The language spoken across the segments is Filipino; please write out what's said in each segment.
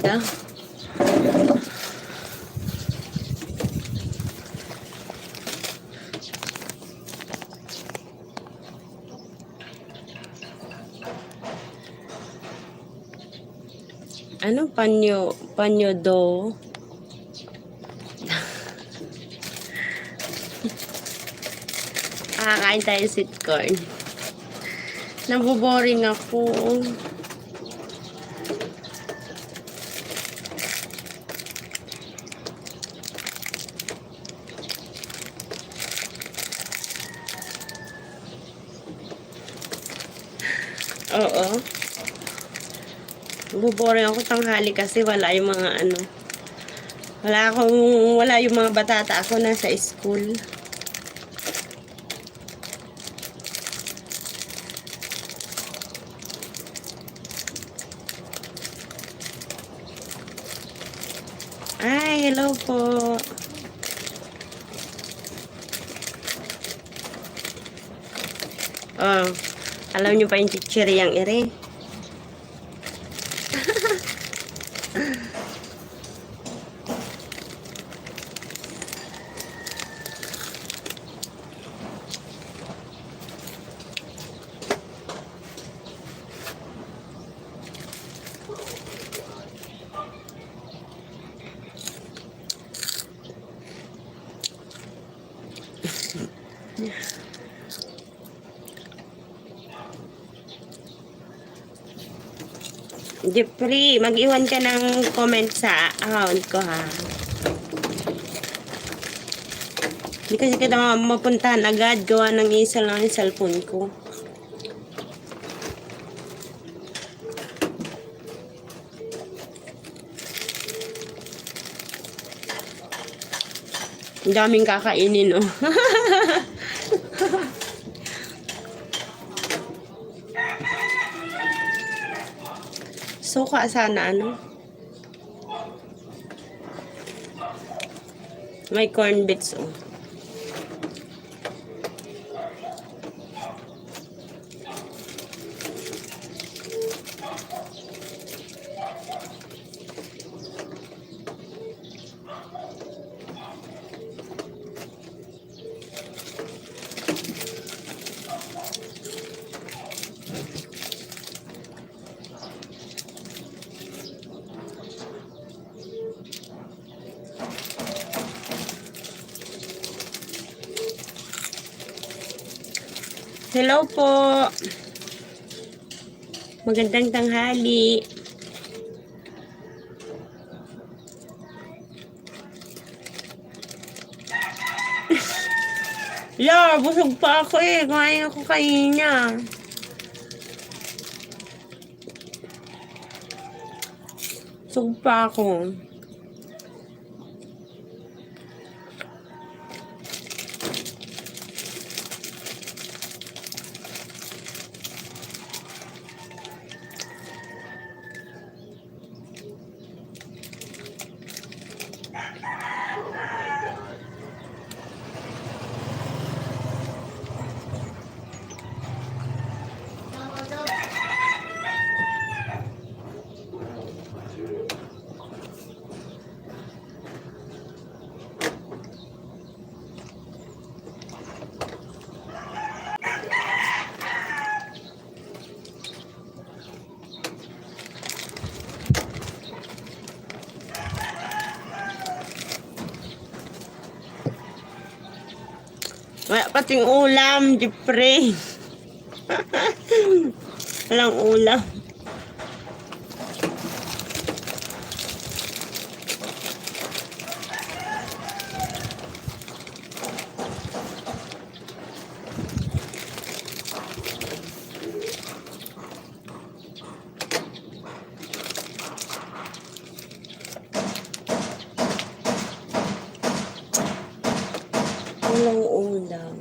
talaga. Ano panyo do? Kakain tayo sweet corn. Naboboring ako. Oo. Naboboring ako tanghali kasi wala yung mga ano. Wala yung mga batata ako nasa school. Ay, hello po. Oh, alam niyo pa yung chichiriyang ere. Jeffrey, mag-iwan ka ng comment sa account ko ha. Hindi kasi kita mapuntahan agad. Gawa ng isa lang yung cellphone ko. Ang daming kakainin, oh. Suka sana, ano? May corn bits, oh. Hello po. Magandang tanghali. La, busog pa ako eh. Kumain ako kanina. Busog pa ako. Wala pating ulam, Jeffrey. Walang ulam. Walang ulam.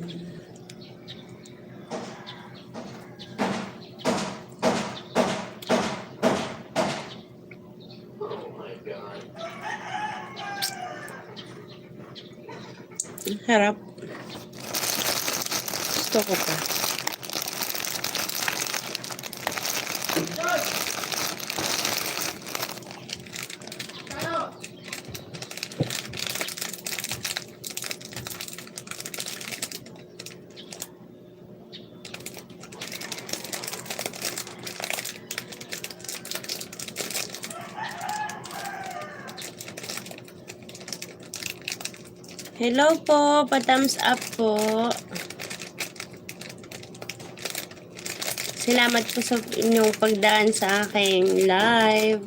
Harap. Gusto ko pa. Hello po, pa-thumbs up po. Salamat po sa inyong pagdaan sa aking live.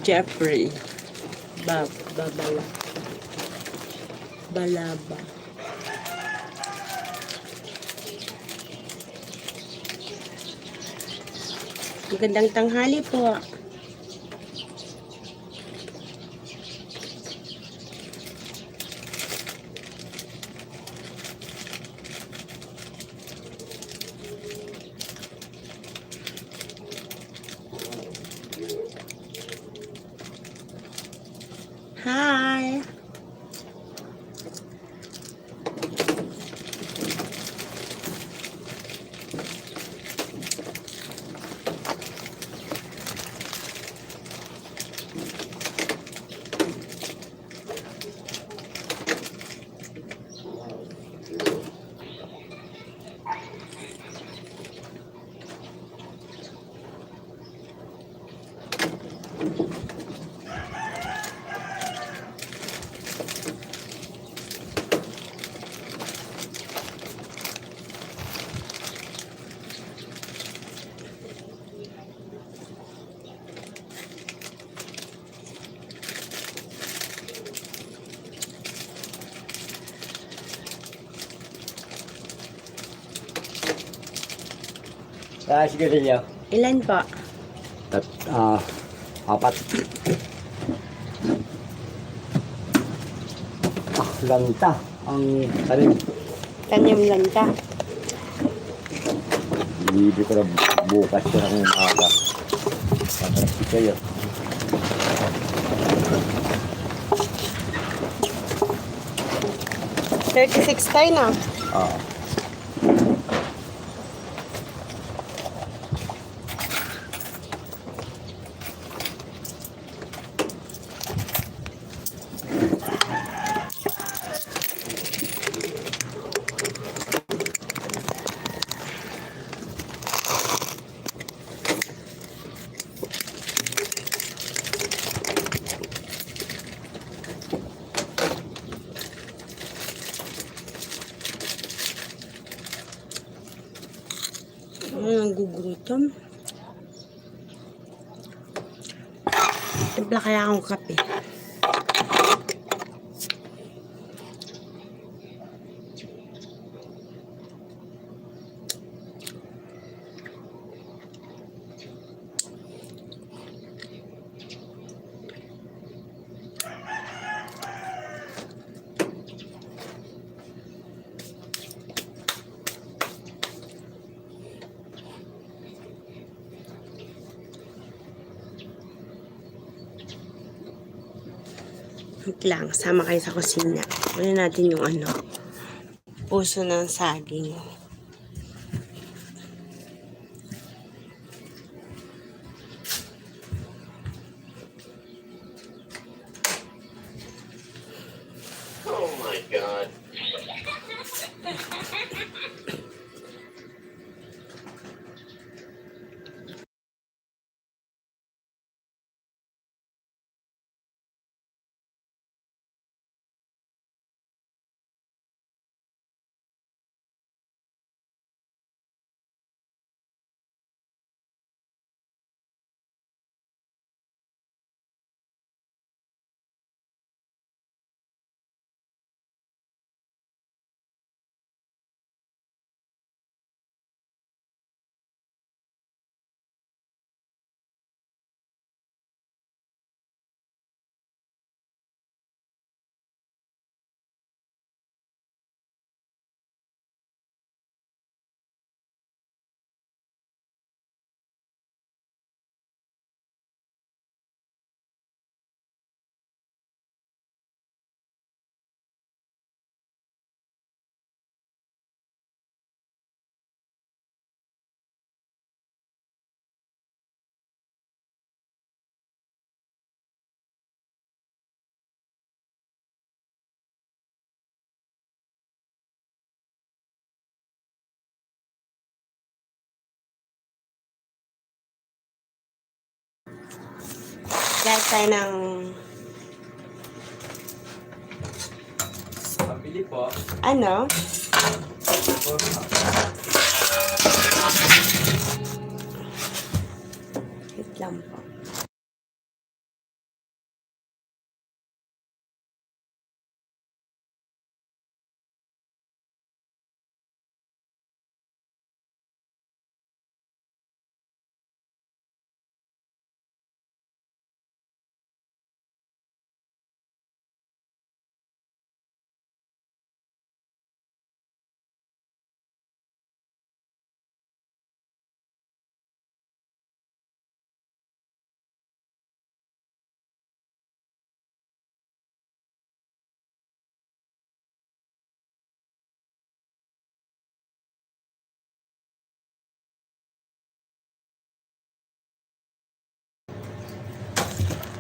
Jeffrey Balaba. Magandang tanghali po. Hi. Sigarilyo. Ilan po? Apat. Lanta ang tanim. Tanyam lang ka. Hindi ko na bukas ko ng umaga. Tapos kayo. $36 tayo na. Nagugutom. Timpla kaya akong kape. Wait lang, sama kayo sa kusina. Kunin natin yung puso ng saging. Lahat tayo ng... Pabili po. Ano? Wait lang po.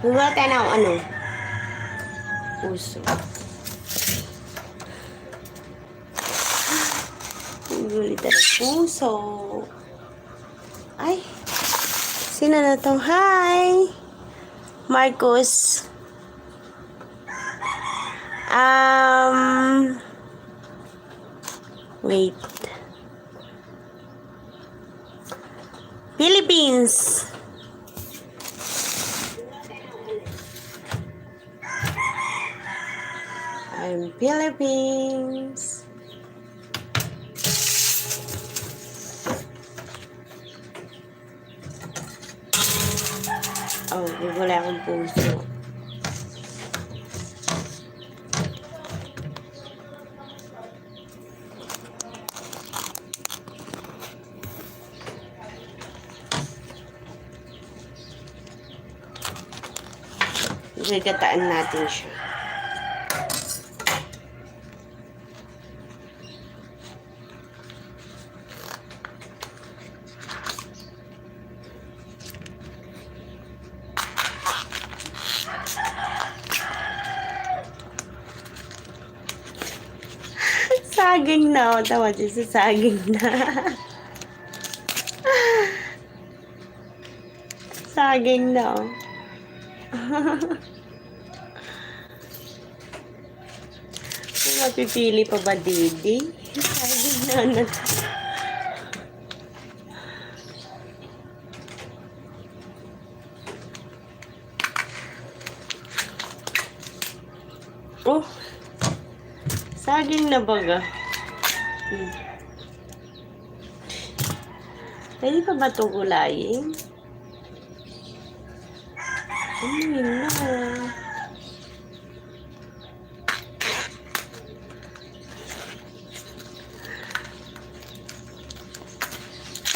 Gumawa tayo ng ano? Puso. Gulitan ng puso. Ay! Sino na to? Hi! Marcos. Wait. Philippines. I'm Philippines. Oh, wala akong puso. Gagataan natin siya. Saging na. Tawa dyan sa saging na. Saging na. Mapipili pa ba, Didi? Saging na. Oh. Saging na baga. Pwede pa ba ito gulayin? Yun na.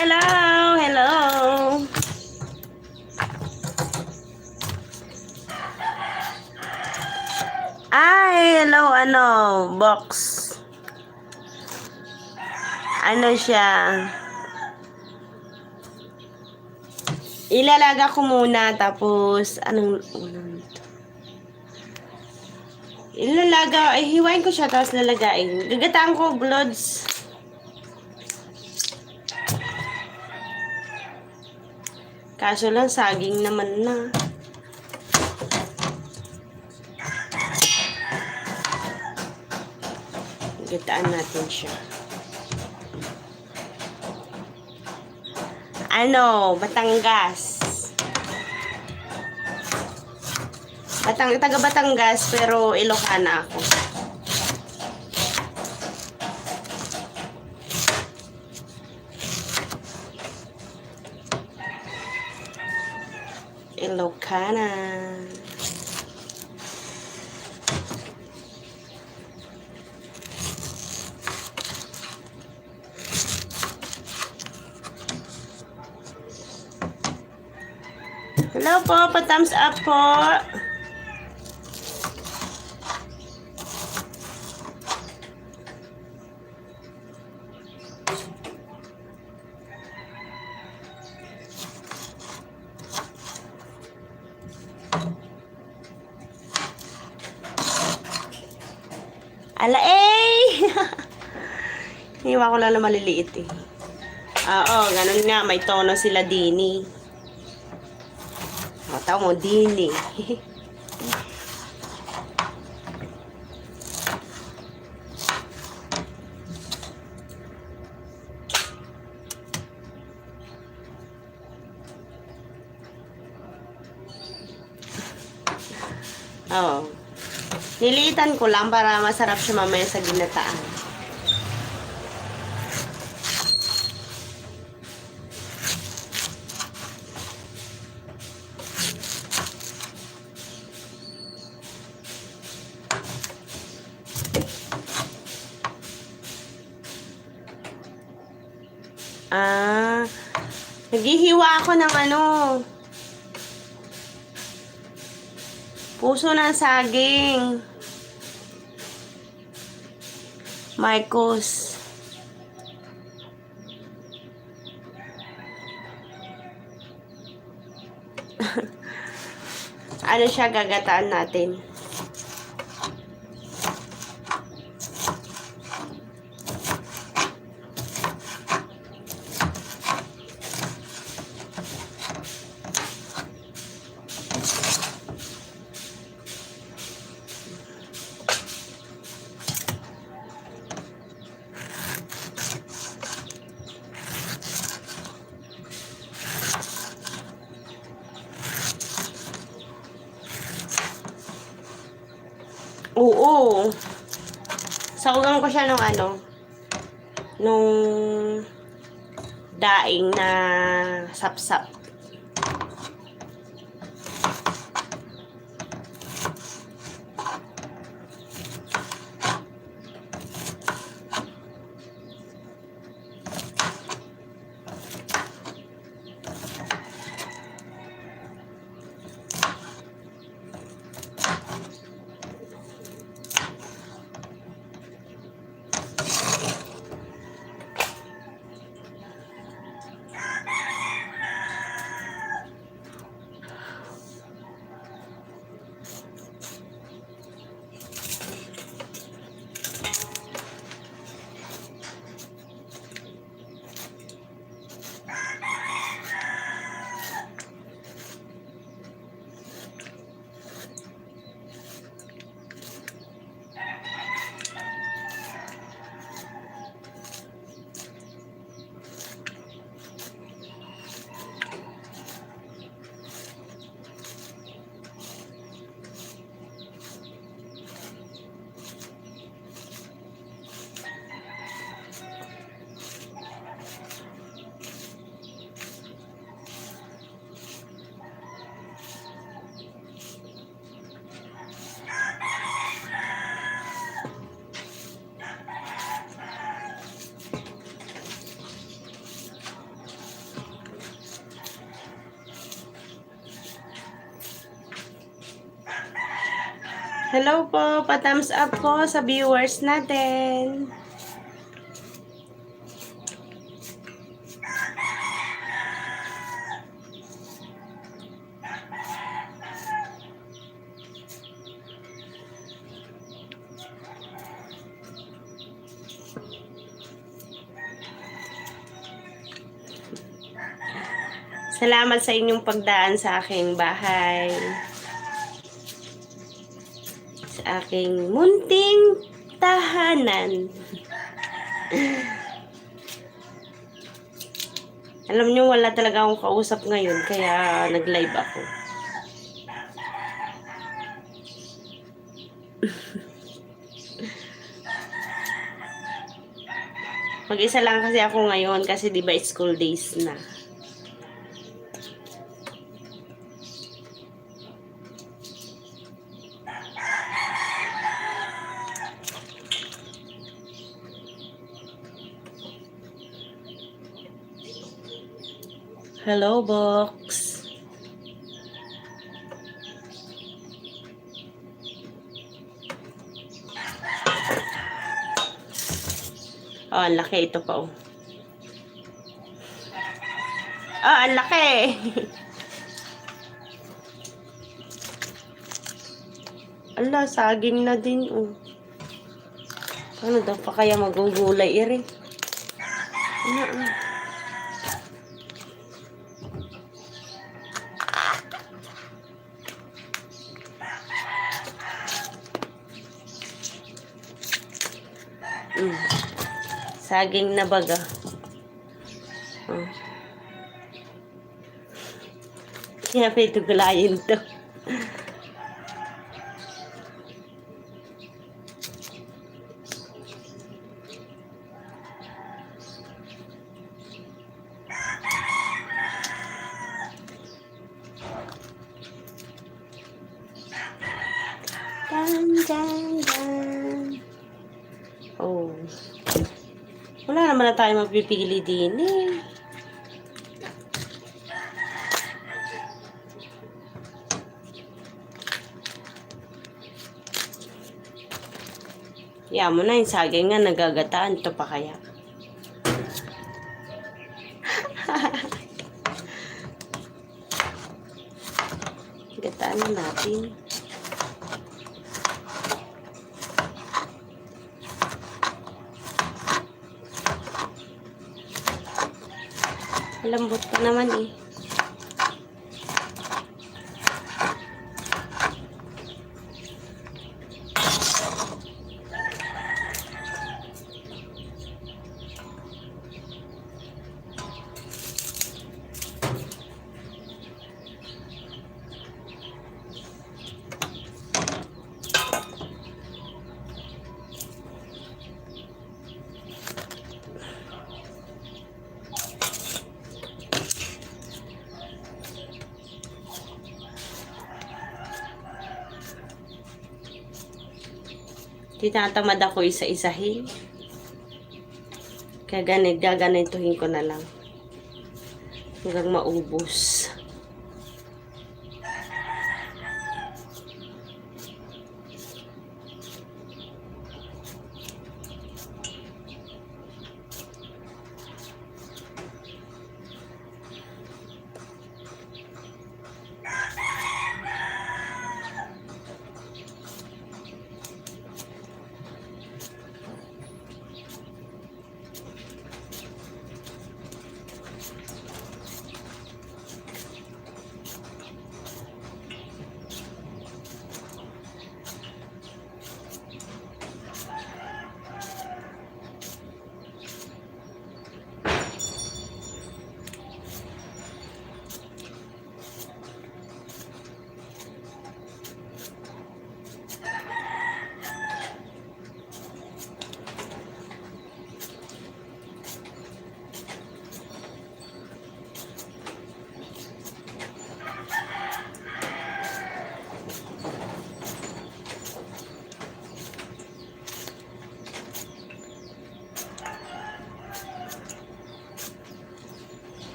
Hello! Hello! Ay, hello, ano, box. Ano siya? Ilalaga ko muna, tapos, anong ito? Ilalaga, hiwain ko siya, tapos lalagain. Gagataan ko, blods. Kaso lang, saging naman na. Gagataan natin siya. Ano, Batangas. Taga Batangas, pero Ilocana ako. Ilocana. Hello po, pa-thumbs up po. Ala eh! Hiwa ko lang na maliliit eh. Oo, ganun nga. May tono sila dini. O, tao mo, din eh. Oo. Niliitan ko lang para masarap siya mamaya sa ginataan. Naghihiwa ako ng ano, puso ng saging. Marcos. Ano siya, gagataan natin. Oo. Sakugan ko siya nung ano, nung daing na sapsap. Hello po, pa-thumbs up po sa viewers natin. Salamat sa inyong pagdaan sa aking bahay. Aking munting tahanan. Alam nyo, wala talaga akong kausap ngayon, kaya nag-live ako. Mag-isa lang kasi ako ngayon kasi di ba school days na. Hello, box. Oh, ang laki ito pa, oh. Oh, ang laki. Ala, saging na din, oh. Ano daw pa kaya magugulay, iri? Ano, Mm. Saging na baga. Oh. Kaya pwede gulayin to. Dan, dan, dan. Oh. Wala naman na tayo mapipili din eh. Kaya mo na yung saging nga nagagataan. Ito pa kaya. Gataan na natin. Malambot pa naman eh. Tinatamad ako isa-isahin. Kaya gaganituhin ko na lang. Hanggang maubos.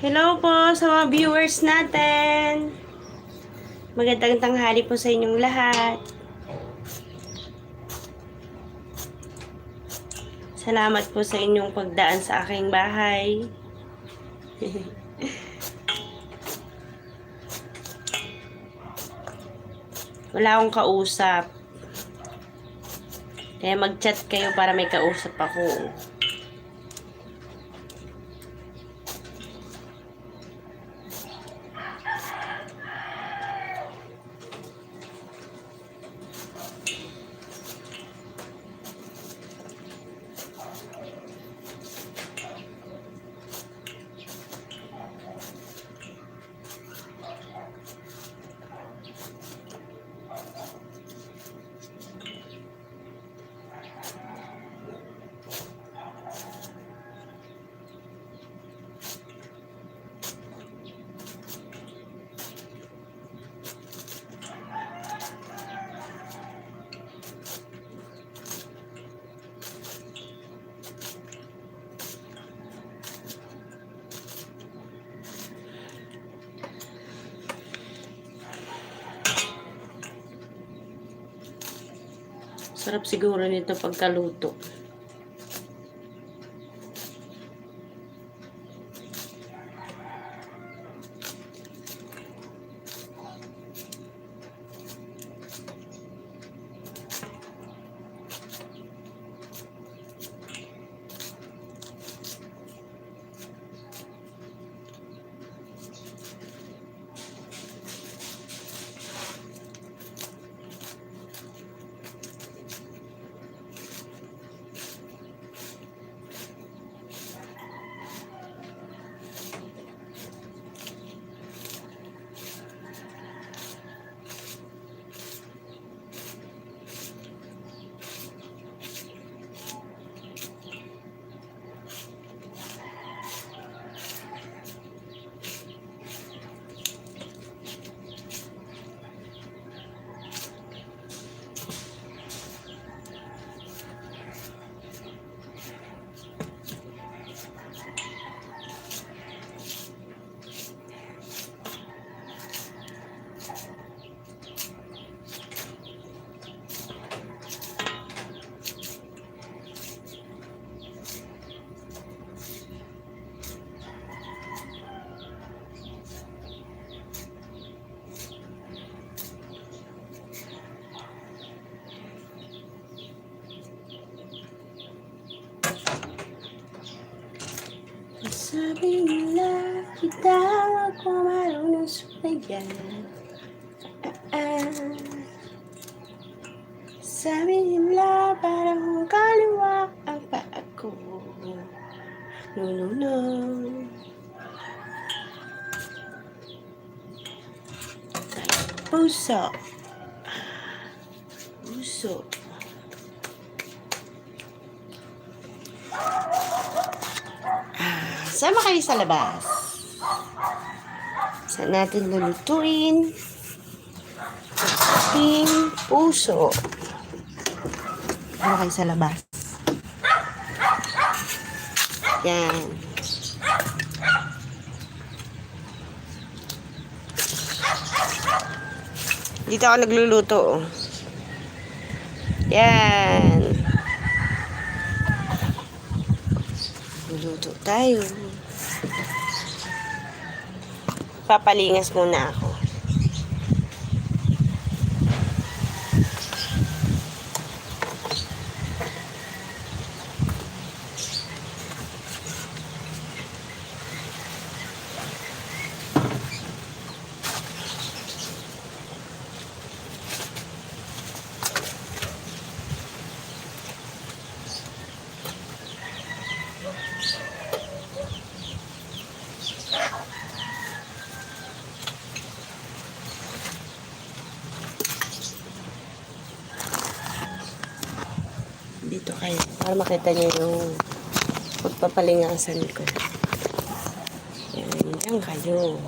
Hello po sa mga viewers natin. Magandang tanghali po sa inyong lahat. Salamat po sa inyong pagdaan sa aking bahay. Wala akong kausap. Kaya mag-chat kayo para may kausap ako. Sarap siguro nito pagkaluto. Sabi nila kita ako marunong sumayan. Sabi nila parang kaliwa ang paa ko. No. Puso. Sama kayo sa labas. Saan natin lulutuin ating puso. Sama kayo sa labas. Yan. Dito ako nagluluto. Yan. Luluto tayo. Papalingas muna ako. Dito kayo para makita niyo yung pagpapalingasan ko. Yan, dyan kayo.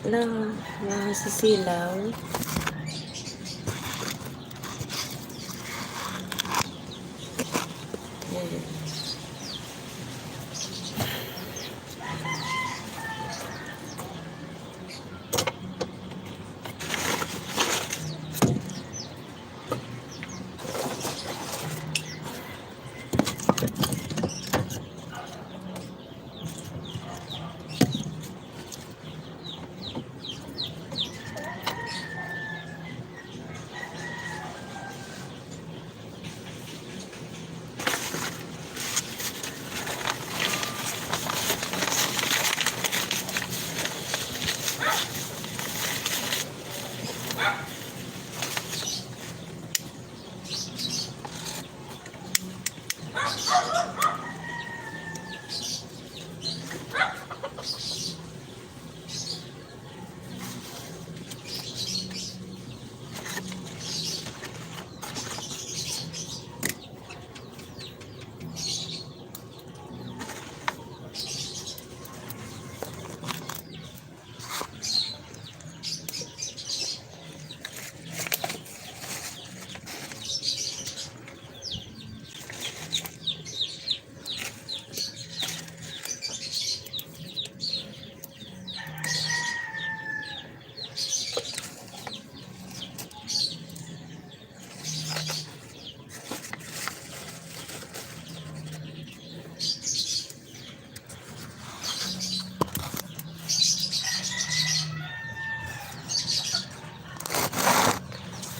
Wala, nakasisilaw.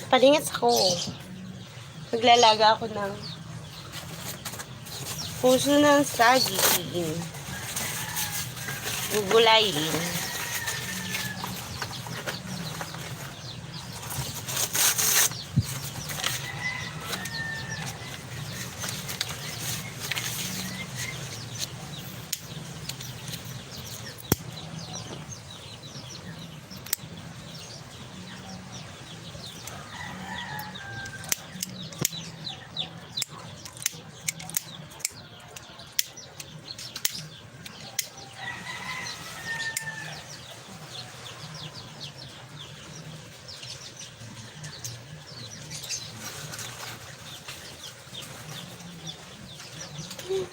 Palingas ako. Maglalaga ako ng puso ng saging. Gugulayin.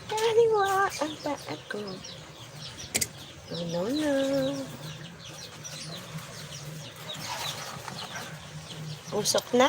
Kaliwa ang paa ko. No, no, no. Usok na.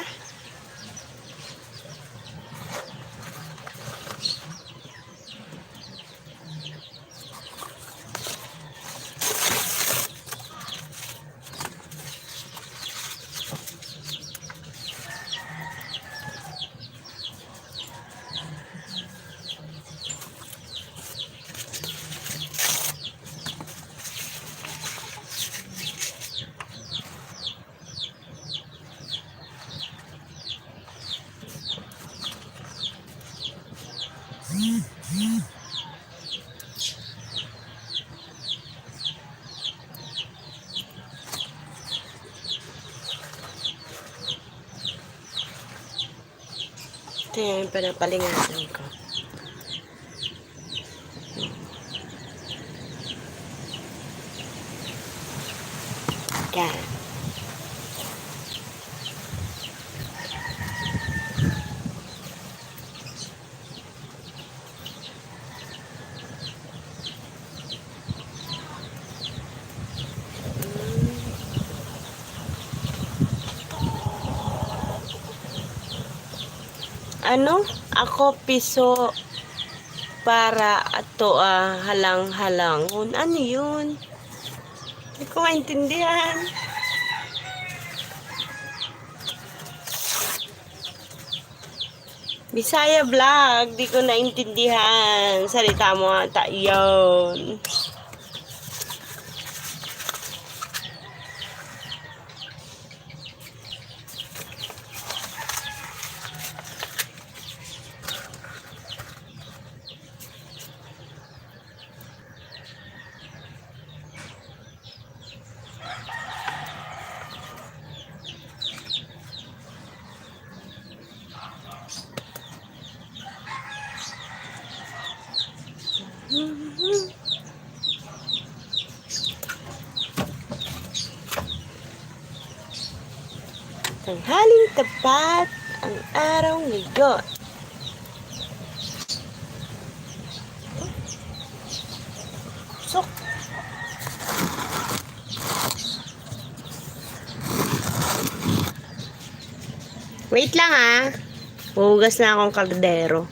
Ito yung pinapalingasan ko. Yan. Ano? Ako piso para ato halang-halangon. Ano yun? Hindi ko maintindihan. Bisaya vlog, di ko naintindihan. Salita mo ata yun. Tanghaling tapat ang araw ngayon. Sok. Wait lang Hugas na akong kaldero.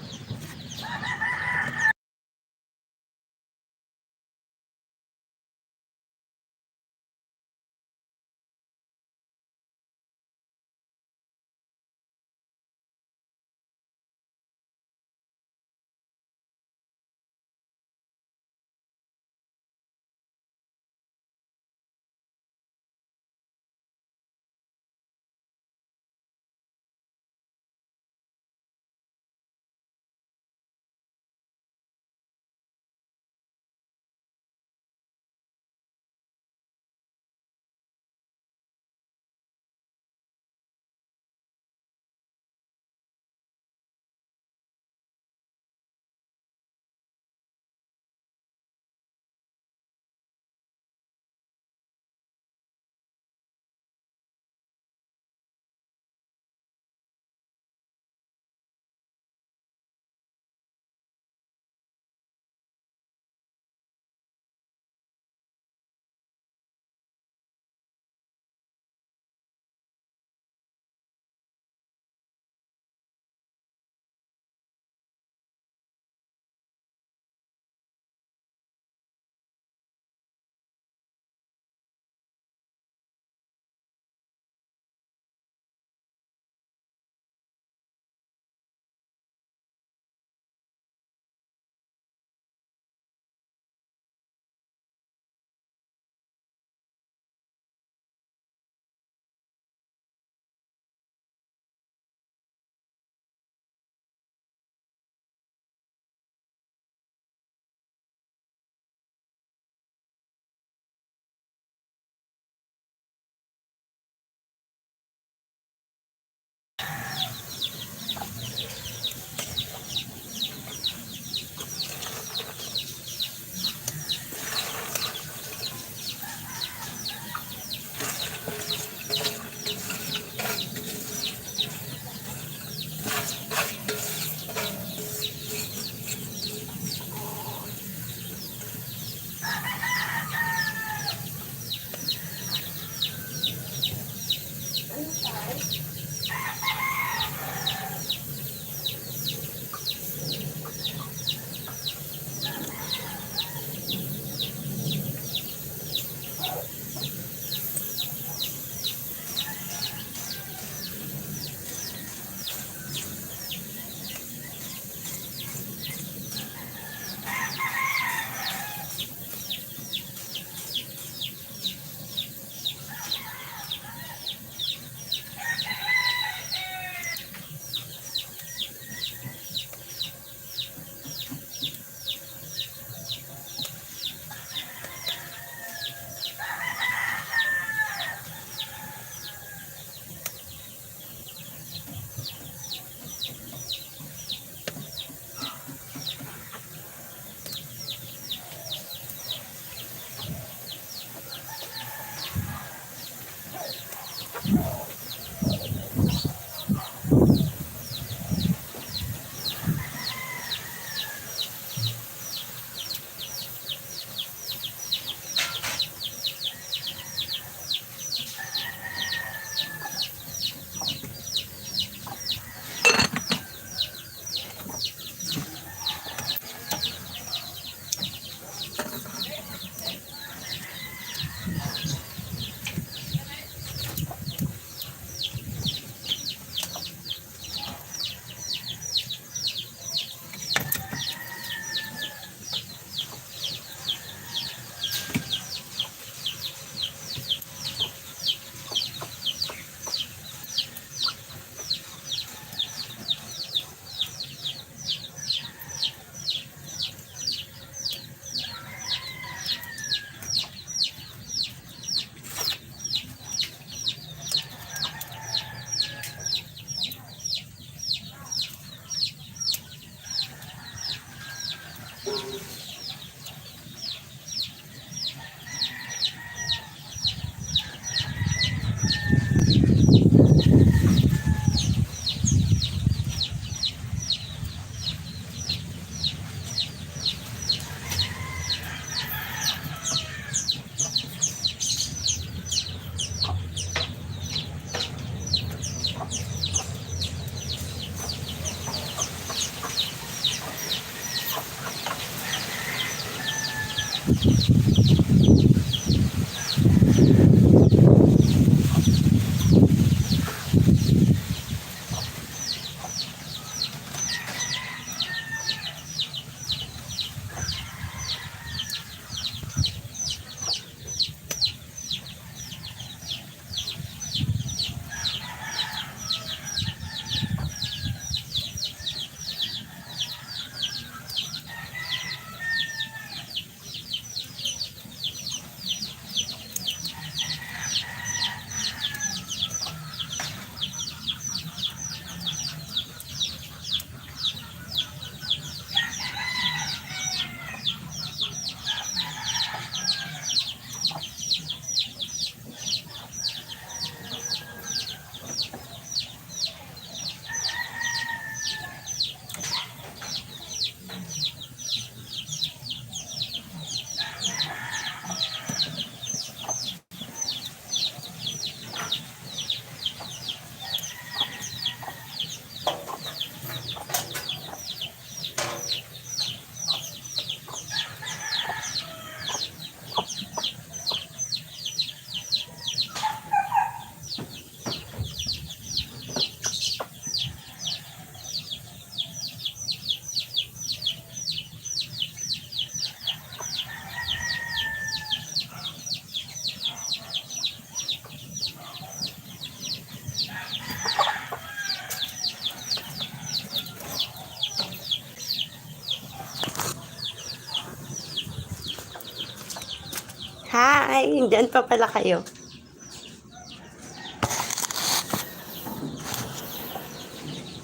Hi! Diyan pa pala kayo.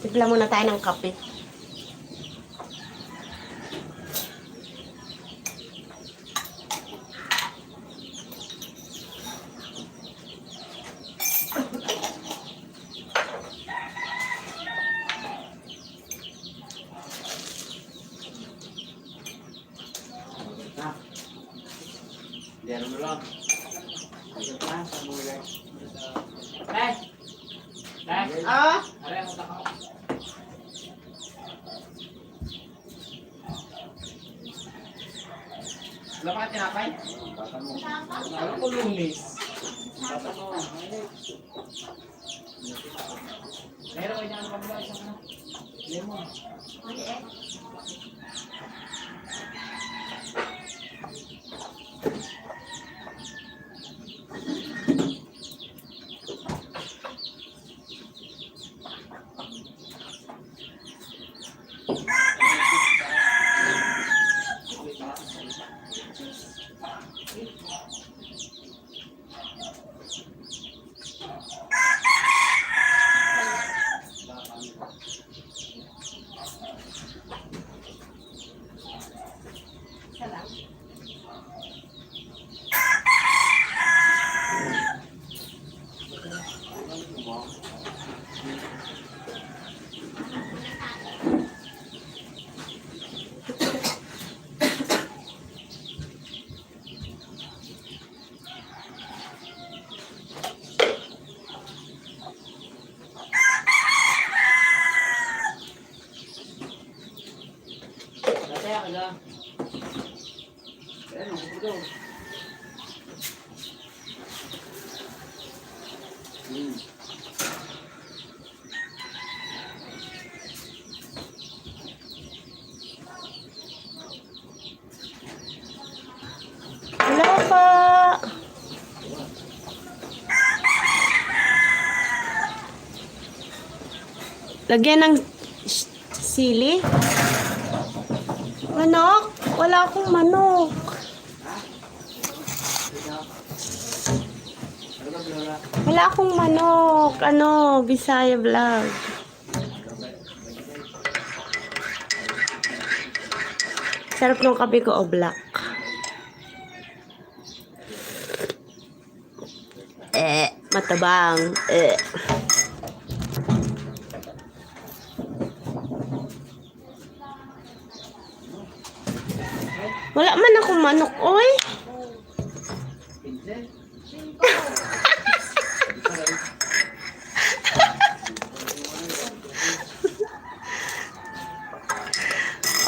Tigla muna tayo ng kape. Diyan mo lang. Ayun pa, sa mulay. Eh, Ah? Wala pa tinapay? Ano ko lumis? Meron ko dyan pag isang ano? Lemon. Kaya ka. Ayan, ulo. Wala pa. Lagyan ng sili. Manok? Wala akong manok. Wala akong manok. Ano, Bisaya vlog. Sarap ng kape ko o black. Matabang. Wala man akong manok, oy.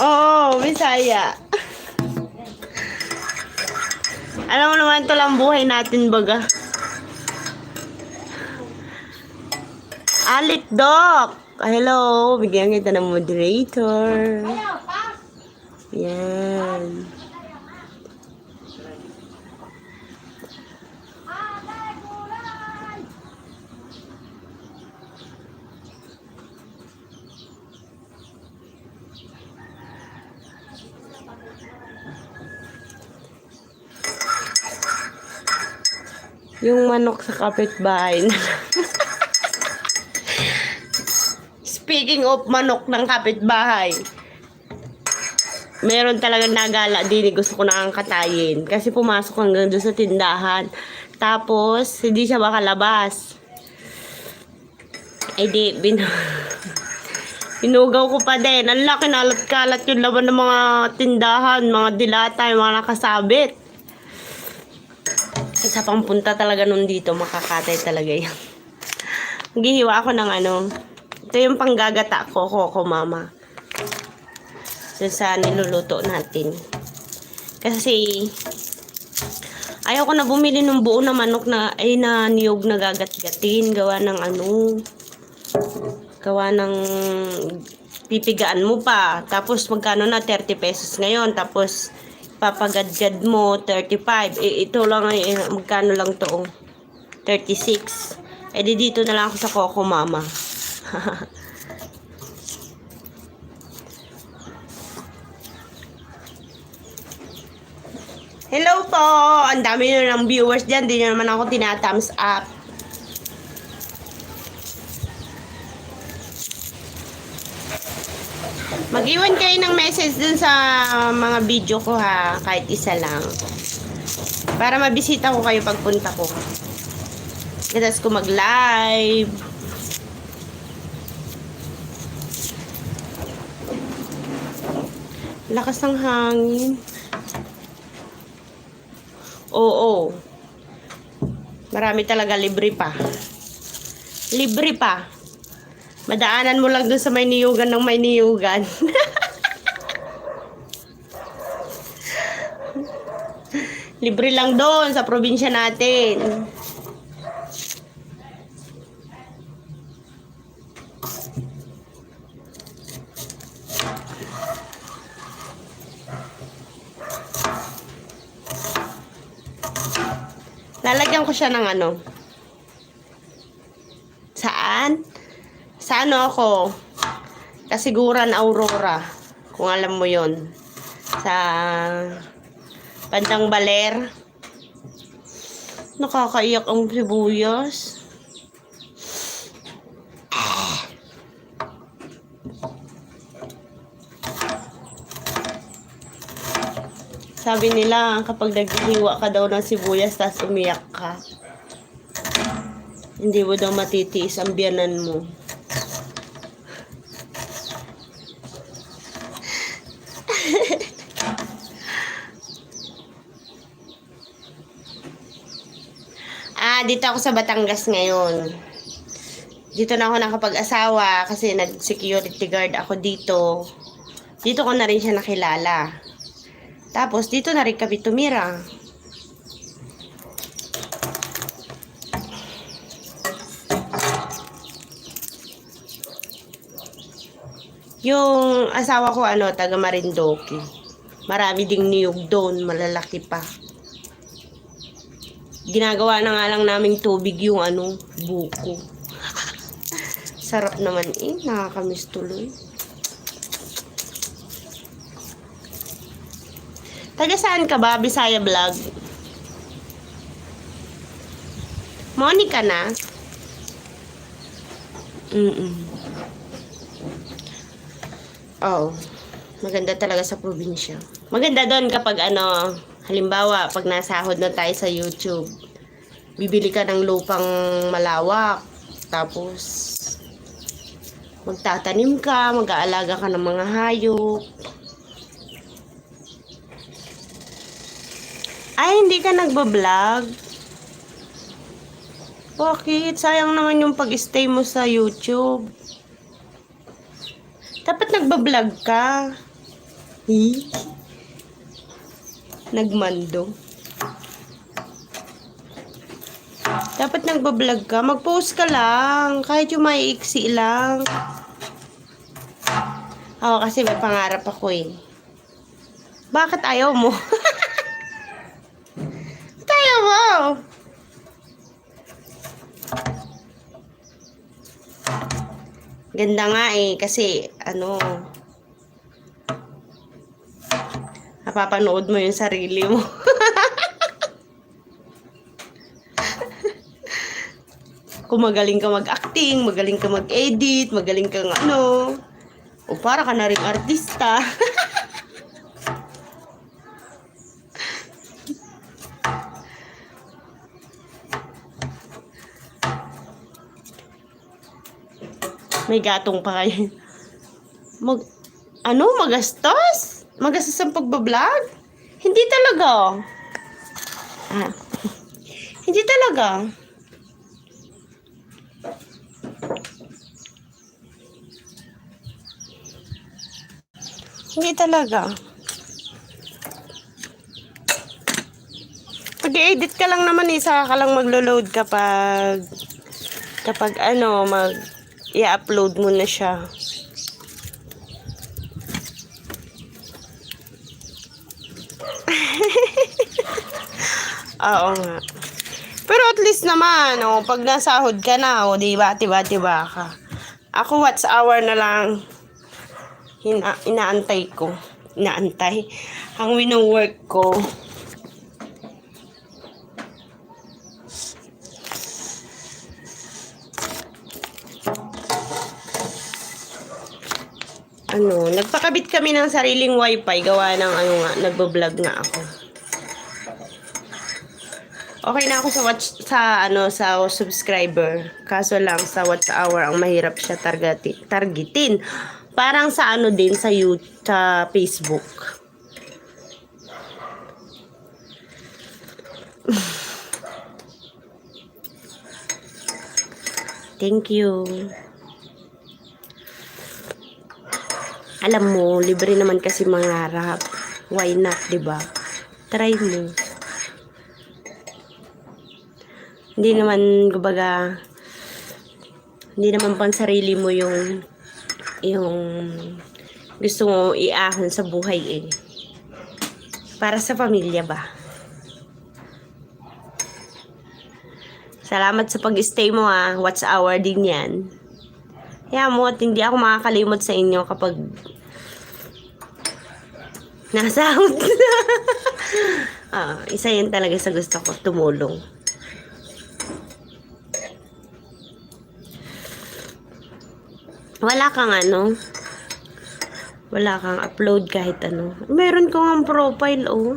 Oo, Bisaya. Alam mo naman, ito lang buhay natin, baga. Alit, Doc. Hello, bigyan kita ng moderator. Yan. Yung manok sa kapitbahay na. Speaking of manok ng kapitbahay, meron talagang nagala din, gusto ko nang katayin. Kasi pumasok hanggang doon sa tindahan. Tapos, hindi siya makalabas. Eh di, binugaw ko pa din. Ang laki, nalat-kalat yung laban ng mga tindahan, mga dilata, yung mga nakasabit. Isa pang punta talaga nun dito, makakatay talaga yan. Gihiwa ako ng ano, ito yung panggagata ko, mama. Sa niluluto natin. Kasi, ayaw ko na bumili ng buo na manok na, ay na niyog na gagat-gatin, gawa ng ano, gawa ng pipigaan mo pa. Tapos, magkano na, 30 pesos ngayon. Tapos, papagadgad mo 35. Ito lang ay magkano lang to, 36. Di dito na lang ako sa Coco Mama. Hello po. Ang dami na ng viewers diyan, di na naman ako tina-thumbs up. Mag-iwan kayo ng message dun sa mga video ko ha, kahit isa lang. Para mabisita ko kayo pagpunta ko. Tapos ko mag-live. Lakas ng hangin. Oo. Marami talaga libre pa. Libre pa. Madaanan mo lang dun sa may niyugan ng may niyugan. Libre lang doon sa probinsya natin. Lalagyan ko siya ng ano. Saan? Sa ano ako? Kasiguran Aurora. Kung alam mo yon. Sa Bandang Baler. Nakakaiyak ang sibuyas. Sabi nila, kapag naghihiwa ka daw ng sibuyas, tas umiyak ka, hindi mo daw matitiis ang biyanan mo. Dito ako sa Batangas ngayon. Dito na ako nakapag-asawa kasi nag-security guard ako dito. Dito ko na rin siya nakilala. Tapos, dito na rin kami tumira. Yung asawa ko, taga Marindoque. Marami ding niyog doon, malalaki pa. Ginagawa na nga lang naming tubig yung buko. Sarap naman nakakamiss tuloy. Taga saan ka ba? Bisaya Vlog? Monica na? Oh, maganda talaga sa probinsya. Maganda doon kapag halimbawa, pag nasahod na tayo sa YouTube, bibili ka ng lupang malawak, tapos magtatanim ka, mag-aalaga ka ng mga hayop. Ay, hindi ka nagbablog? Bakit? Sayang naman yung pag-stay mo sa YouTube. Dapat nagbablog ka. Nagmando. Dapat nagbablog ka. Mag-post ka lang. Kahit yung maiiksi lang. Ako kasi may pangarap ako eh. Bakit ayaw mo? Bakit ayaw mo? Ganda nga eh. Kasi napapanood mo yung sarili mo. Kung magaling ka mag-acting, magaling ka mag-edit, magaling kang o para ka na rin artista. May gatong pa kayo. Magastos? Magastos ang pagbablog? Hindi talaga. Hindi talaga. Hindi talaga. Pag-edit ka lang naman saka ka lang maglo-load kapag i-upload mo na siya. Oo nga. Pero at least naman, pag nasahod ka na, diba ka. Ako, watch hour na lang. Inaantay ko. Inaantay. Ang wino-work ko. Nagpakabit kami ng sariling wifi. Gawa ng nagbo-vlog nga ako. Okay na ako sa subscriber. Kaso lang sa watch hour ang mahirap siya targetin. Parang sa din sa YouTube, sa Facebook. Thank you. Alam mo, libre naman kasi mangarap. Why not, 'di ba? Try mo. Hindi naman, kumbaga, hindi naman pang sarili mo yung gusto mo iahon sa buhay eh. Para sa pamilya ba? Salamat sa pag-stay mo ah. Watch hour din yan. Kaya mo at hindi ako makakalimot sa inyo kapag nasahod na. Isa yun talaga sa gusto ko, tumulong. Wala kang wala kang upload kahit ano. Meron ko ang profile, oh.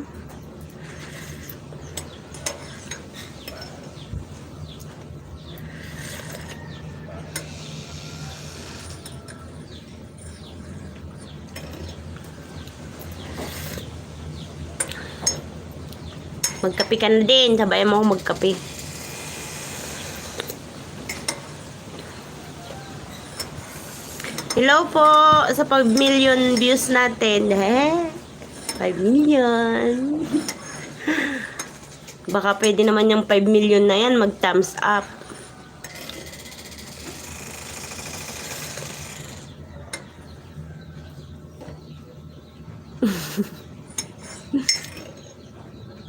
Magkape ka na din. Sabayan mo ako magkape. Hello po sa pag-million views natin. 5 million. Baka pwede naman yung 5 million na yan mag-thumbs up.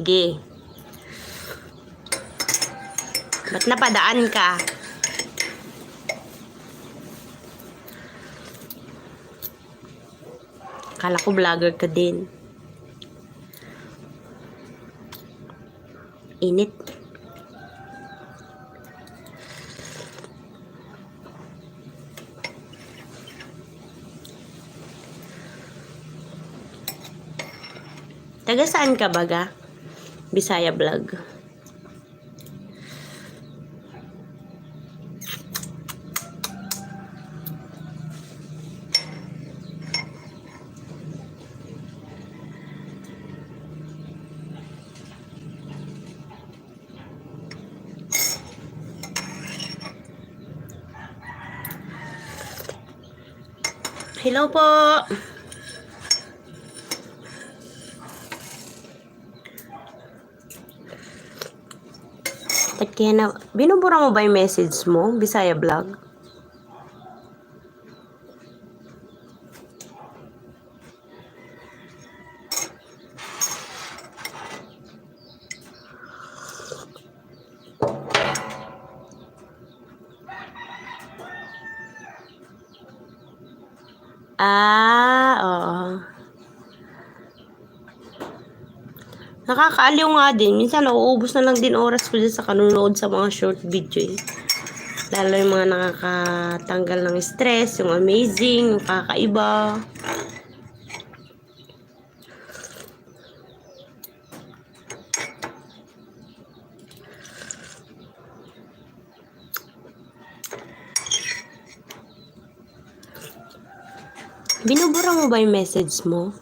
Ge. Ba't napadaan ka? Akala ko vlogger ka din. Init. Taga saan ka baga? Bisaya vlog. Hello po. Ba't kaya na, binubura mo ba yung message mo, Bisaya Vlog? Oo. Nakakaaliw nga din. Minsan nauubos na lang din oras ko dyan sa kanunood sa mga short video eh. Lalo yung mga nakakatanggal ng stress, yung amazing, yung kakaiba. Binubura mo ba yung message mo?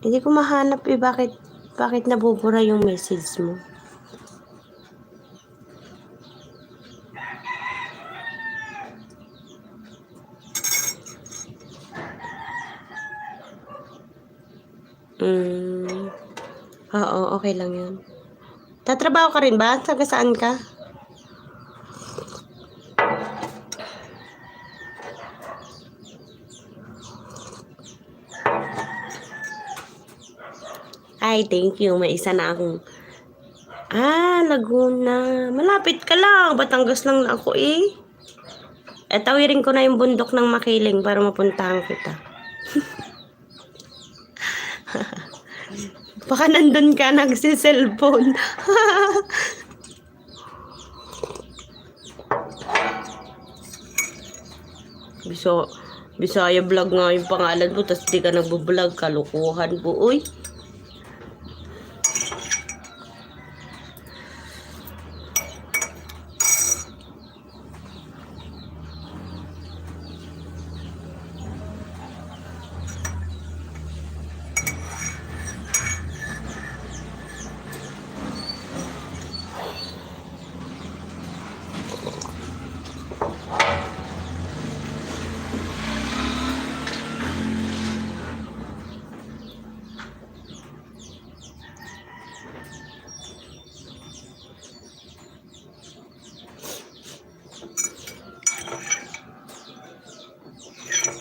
Hindi ko mahanap eh, bakit nabubura yung message mo? Oo, okay lang yun. Tatrabaho ka rin ba? Taga saan ka? Ay, thank you. May isa na akong... Laguna. Malapit ka lang. Batangas lang ako eh. Tawirin ko na yung bundok ng Makiling para mapuntahan kita. Baka nandun ka nagsiselfone. Bisaya vlog nga yung pangalan mo, tapos di ka nagbo-vlog, kalukuhan po, uy.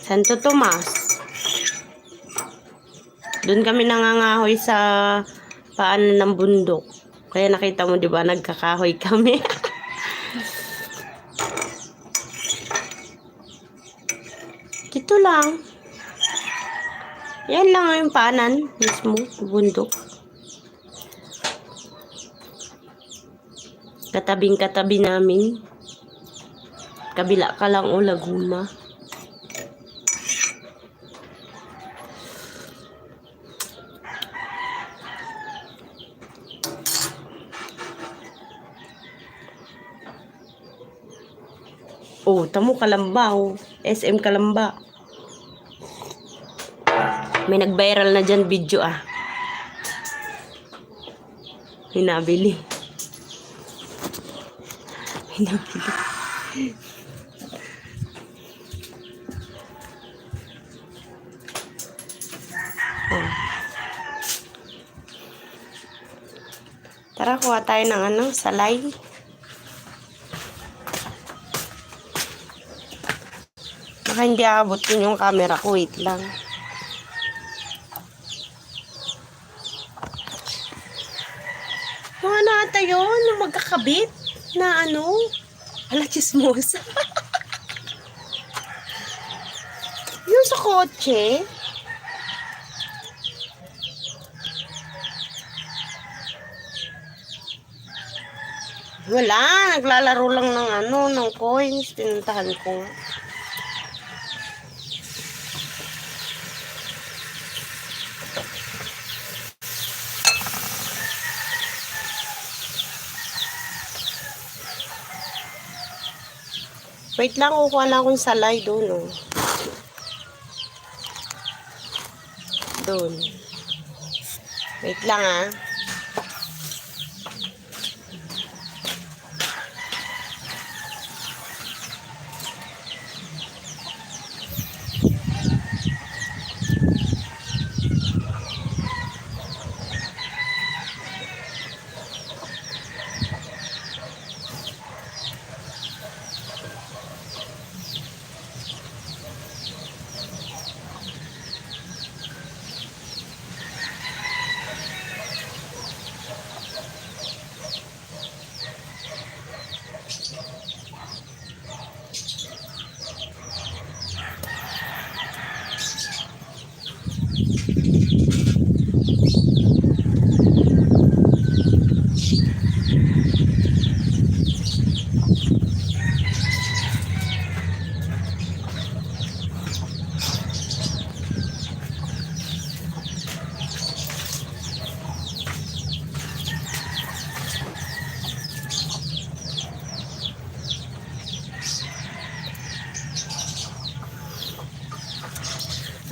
Santo Tomas. Doon kami nangangahoy sa paanan ng bundok. Kaya nakita mo, di ba, nagkakahoy kami. Dito lang. Yan lang yung paanan mismo, bundok. Katabing-katabi namin. Kabila ka lang o Laguna. Oh, tamo Kalamba, oh. SM Kalamba. May nag-viral na dyan video, ah. Hinabili. Hinabili. Oh. Tara, kuha tayo ng ano, salay. Baka hindi aabot yun yung camera ko. Wait lang. Mga nata yun, yung magkakabit na ano. Ala, chismosa. Yung sa kotse. Wala, naglalaro lang ng ano, ng coins. Pinuntahan ko. Wait lang, kukuha lang akong salay doon, oh. Doon. Wait lang, ah.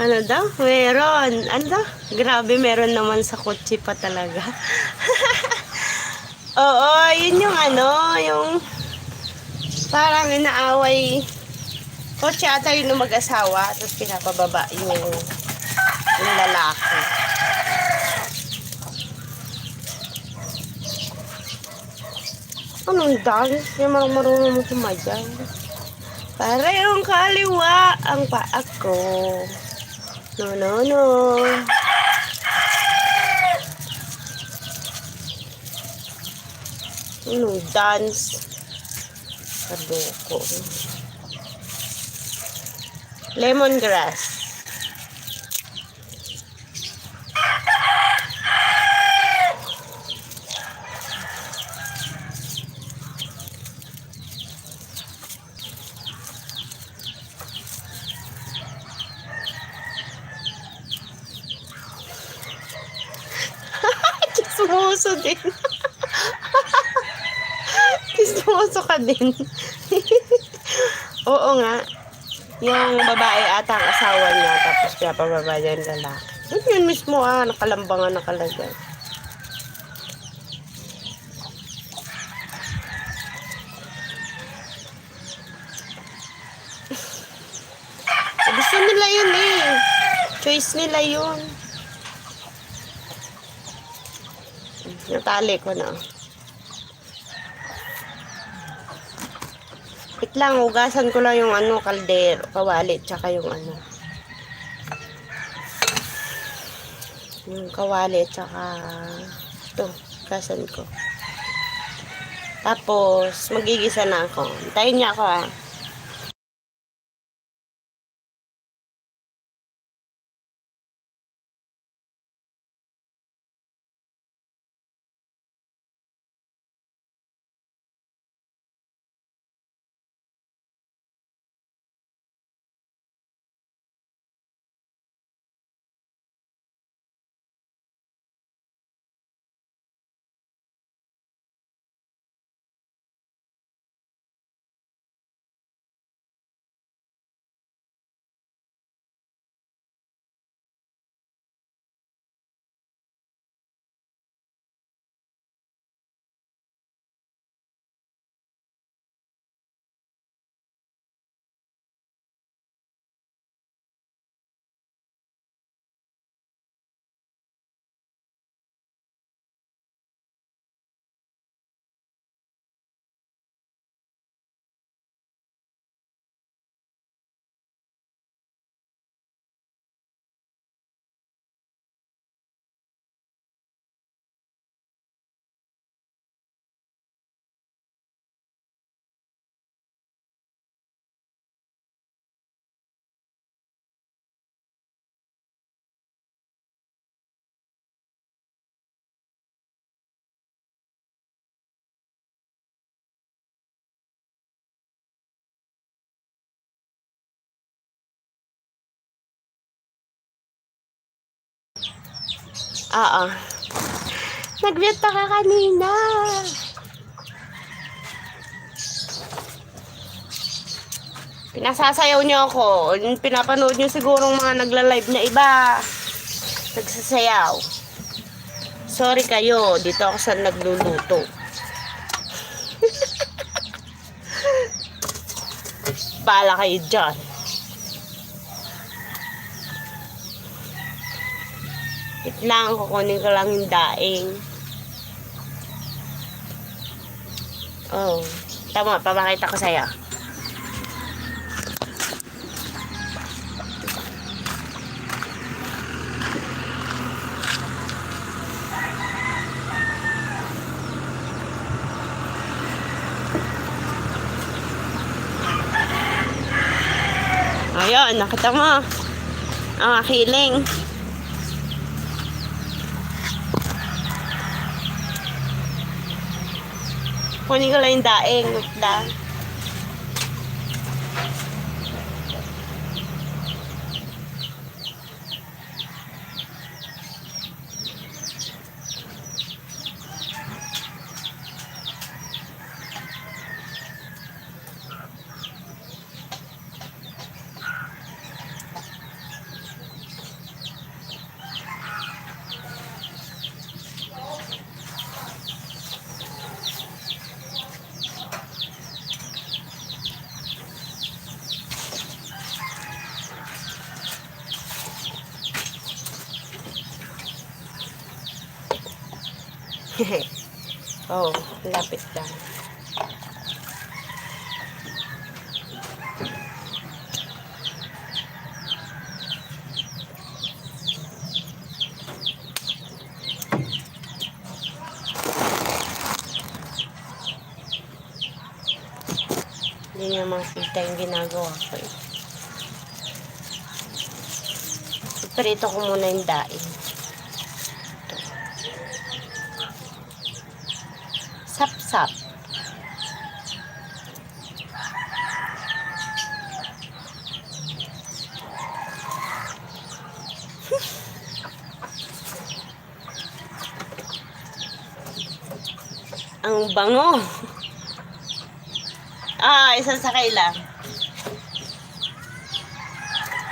Ano daw? Meron. Ano daw? Grabe, meron naman sa kotse pa talaga. Oo, yun yung ano, yung parang inaaway. Kotse ata yun yung mag-asawa, tapos pinapababa yung lalaki. Anong dance? Yung marunong mo sumadyan. Para yung kaliwa ang paa ko. No, no, no. Anong dance? Kadoko. Lemongrass. Chismoso din. Chismoso ka din. Oo nga. Yung babae ata ang asawa niya, tapos pinapababa niya yung lalaki. Yun mismo, nakalambangan nakalagay. Gusto nila yun eh. Choice nila yun. Natali ko na. Wait lang, hugasan ko lang yung ano, kaldero, kawali, tsaka yung ano. Yung kawali, tsaka ito, hugasan ko. Tapos, magigisa na ako. Hintayin niya ako ah. Oo. Nag-mute pa ka kanina. Pinasasayaw niyo ako. Pinapanood niyo sigurong mga nagla-live na iba. Nagsasayaw. Sorry kayo. Dito ako sa nagluluto. Bala kayo dyan. Wait lang, kukunin ko lang yung daing. Oh, tama, papakita ko sa'yo. Ayun, nakita mo. Ang akiling. Kunin ko lang yung daing. Wait lang. Oh, lapit lang. Hindi niya makita yung ginagawa ko eh. Iparito ko muna yung daing. Sap-sap. Ang bango. Isang sakay lang.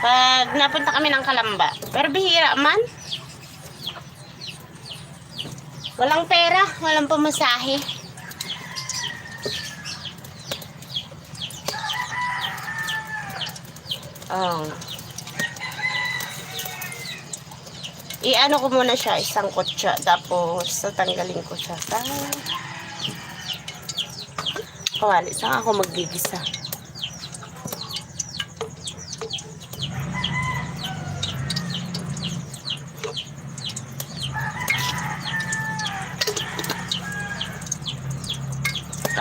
Pag napunta kami ng Kalamba. Pero bihira man. Walang pera, walang pamasahe. I-ano ko muna siya, isangkot siya. Tapos, tatanggalin ko siya. Kawali, saan ako maggigisa?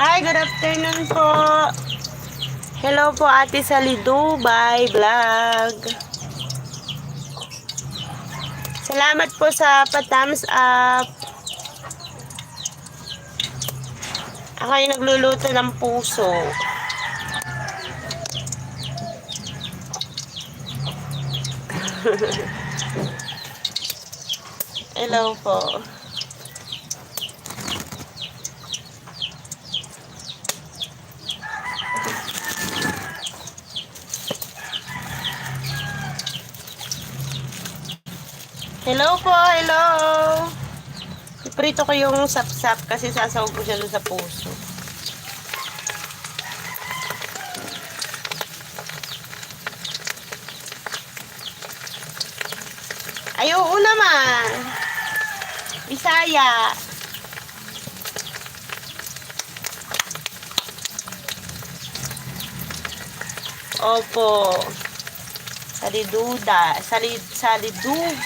Hi, good afternoon po. Hello po, Ate Sally Dubai Vlog. Salamat po sa pa-thumbs up. Ako ay nagluluto ng puso. Hello po. Hello po, hello. Iprito ko yung sapsap kasi sasawag ko siya doon sa puso. Ay, oo naman. Bisaya. Opo. Saliduda. Salidu.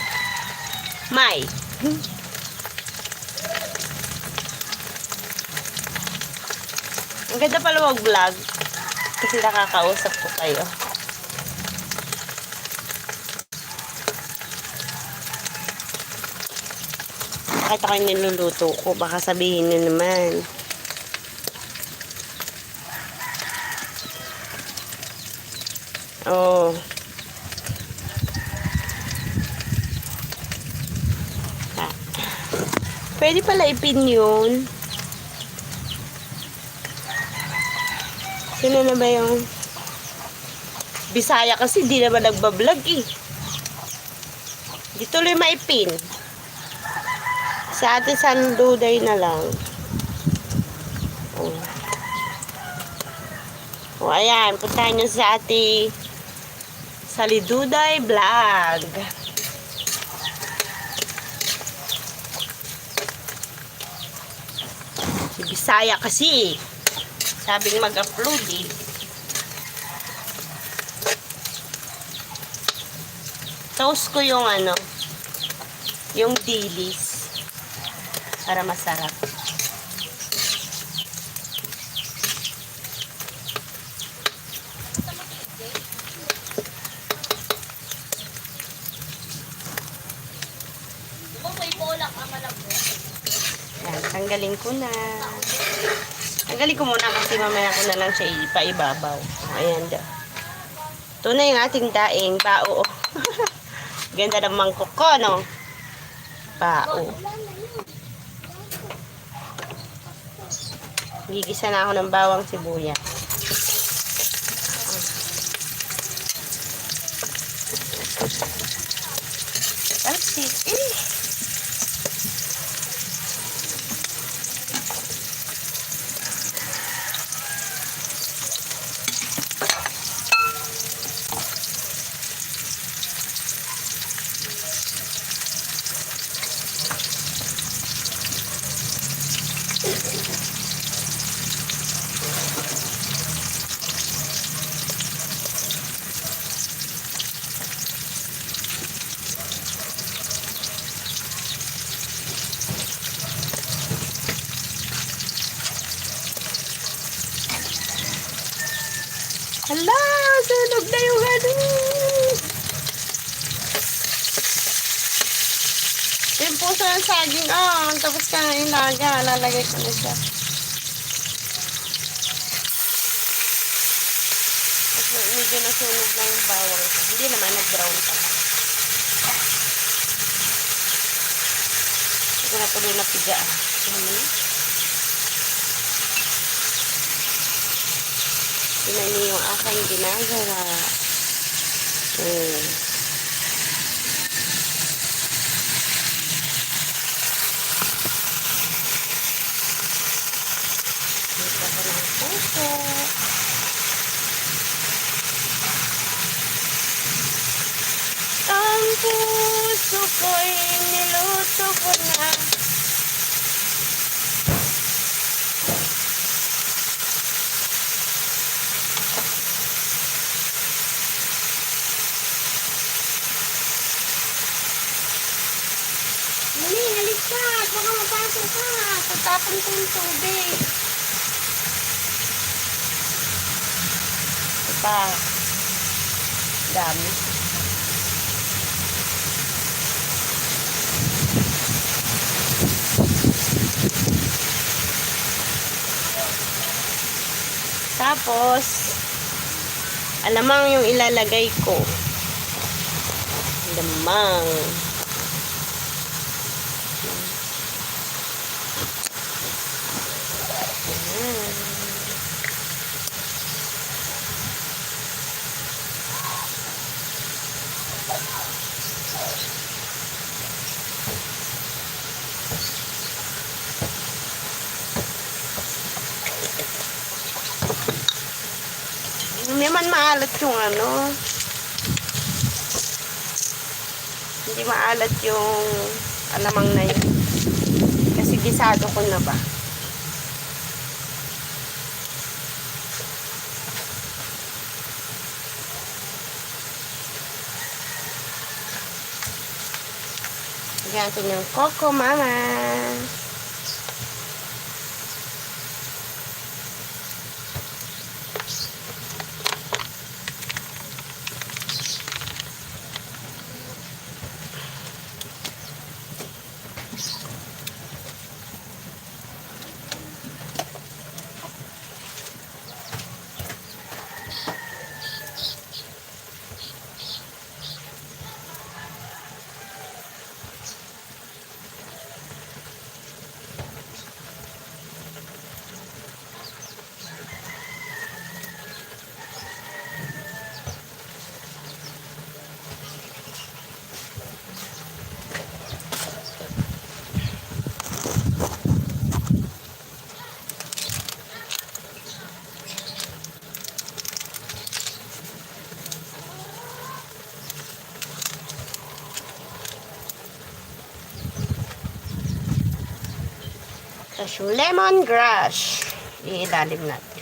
May. Ang ganda pala mag-vlog. Kasi nakakausap ko kayo. Nakita ko yung niluluto ko. Baka sabihin nyo naman. Oh. Ah. Pwede pala ipin yun. Sino na ba yung Bisaya kasi di naman nagbablog eh. Di tuloy maipin. Sa Ate Sanduday na lang. Oh. O ayan, puntahan nyo sa Ate Saliduday Vlog. Si Bisaya kasi. Sabing mag-upload eh. Toast ko yung yung dilis. Para masarap. Yan, tanggalin ko na. Tanggalin ko muna kasi mamaya ko na lang siya ipaibabaw. Ayan daw. Ito na yung ating daing bao. Ganda ng mangkok ko, no? Bao. Gigisa na ako ng bawang sibuyas. That's it. Hala, sunog na yung yung puso ng saging, tapos ka na ilaga, lalagay ko na siya. Tapos medyo nasunog na yung bawang ko. Hindi naman, nag-brown pa. Hindi ko na tuloy napiga. Tingnan niyo yung aking ginagawa. Dito ko ng puso. Ang puso ko'y niluto ko na. Mali, halis ka. Baka mapasok ka. Tatapon ko yung tubig. pa. Dami. Tapos, alamang yung ilalagay ko. Lamang. Hindi man maalat yung ano. Hindi maalat yung alamang na yun. Kasi gisado ko na ba. Lagyan natin yung Coco Mama. Tapos yung lemongrass. Iilalim natin.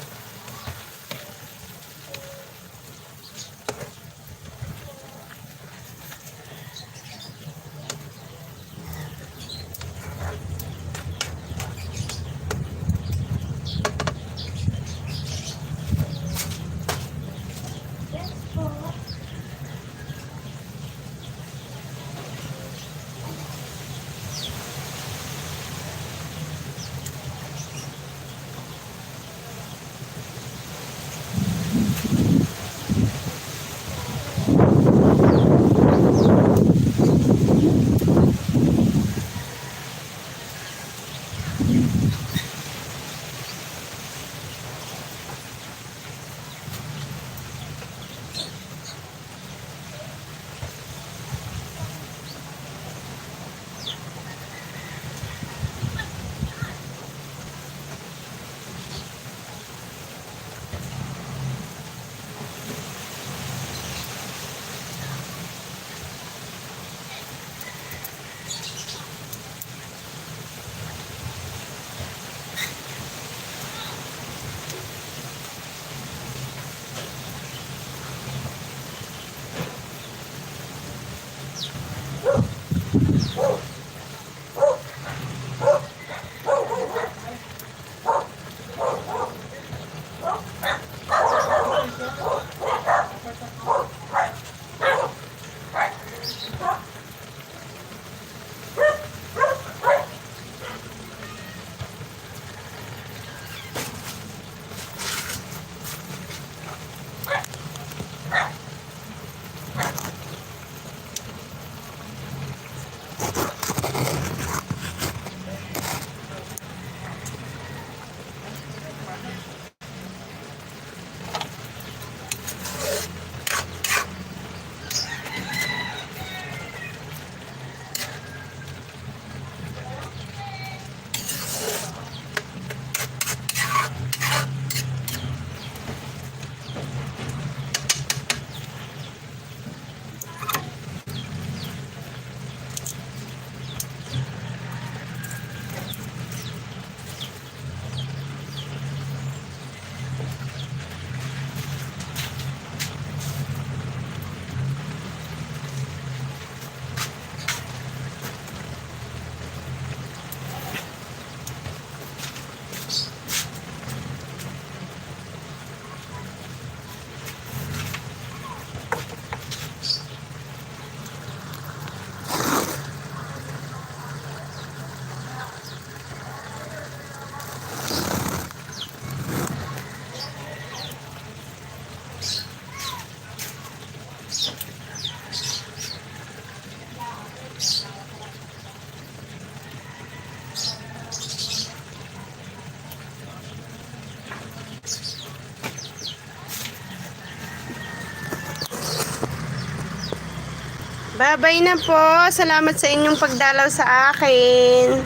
Bye-bye na po. Salamat sa inyong pagdalaw sa akin.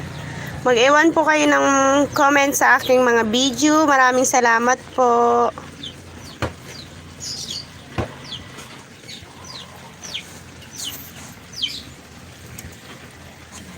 Mag-ewan po kayo ng comment sa aking mga video. Maraming salamat po.